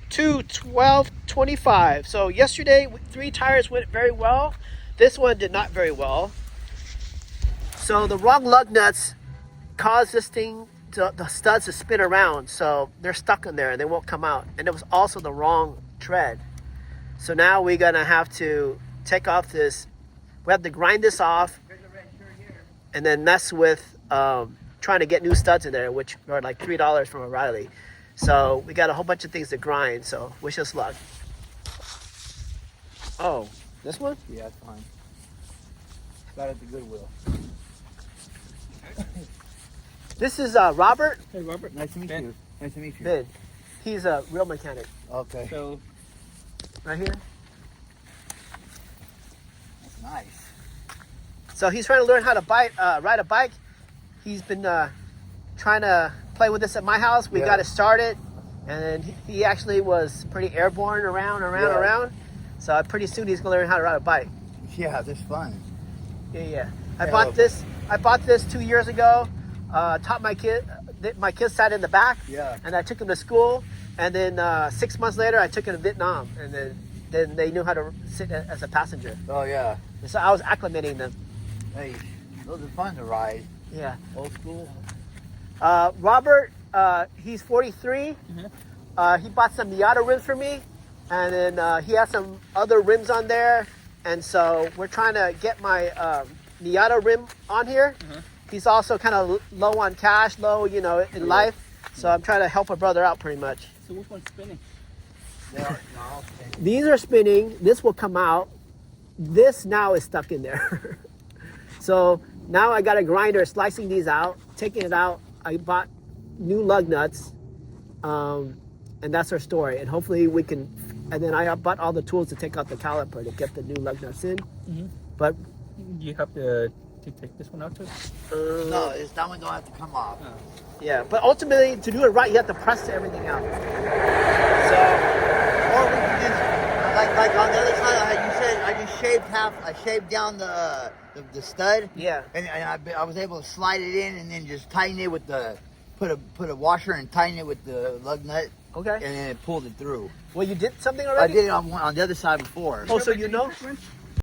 2/12/25. So yesterday, 3 tires went very well. This one did not very well. So the wrong lug nuts caused this thing, the studs to spin around. So they're stuck in there and they won't come out. And it was also the wrong tread. So now we're gonna have to take off this. We have to grind this off and then mess with trying to get new studs in there, which are like $3 from O'Reilly. So we got a whole bunch of things to grind. So wish us luck. Oh, this one? Yeah, it's fine. Got it at the Goodwill. This is Robert. Hey, Robert. Nice to meet you. Nice to meet you. Ben. He's a real mechanic. Okay. So, right here. That's nice. So he's trying to learn how to ride a bike. He's been trying to play with this at my house. We got it started, and he actually was pretty airborne around. So pretty soon he's gonna learn how to ride a bike. Yeah, this is fun. Yeah. I bought this 2 years ago. Taught my kid. My kid sat in the back. Yeah. And I took him to school. And then 6 months later, I took him to Vietnam. And then they knew how to sit as a passenger. Oh yeah. And so I was acclimating them. Hey, those are fun to ride. Yeah. Old school. Robert, he's 43. He bought some Miata rims for me. And then he has some other rims on there. And so we're trying to get my Miata rim on here. He's also kind of low on cash, in life. So I'm trying to help a brother out pretty much. So which one's spinning? These are spinning. This will come out. This now is stuck in there. So now I got a grinder slicing these out, taking it out. I bought new lug nuts. And that's our story. And hopefully we can, and then I bought all the tools to take out the caliper to get the new lug nuts in. But You have to take this one out too? No, that one don't have to come off. yeah, but ultimately to do it right, you have to press everything out. Or we can just, like on the other side, you said I just shaved I shaved down the stud. Yeah. And I was able to slide it in and then just tighten it with put a washer and tighten it with the lug nut. Okay. And then it pulled it through. Well, you did something I already? did it on the other side before. Oh, so you know?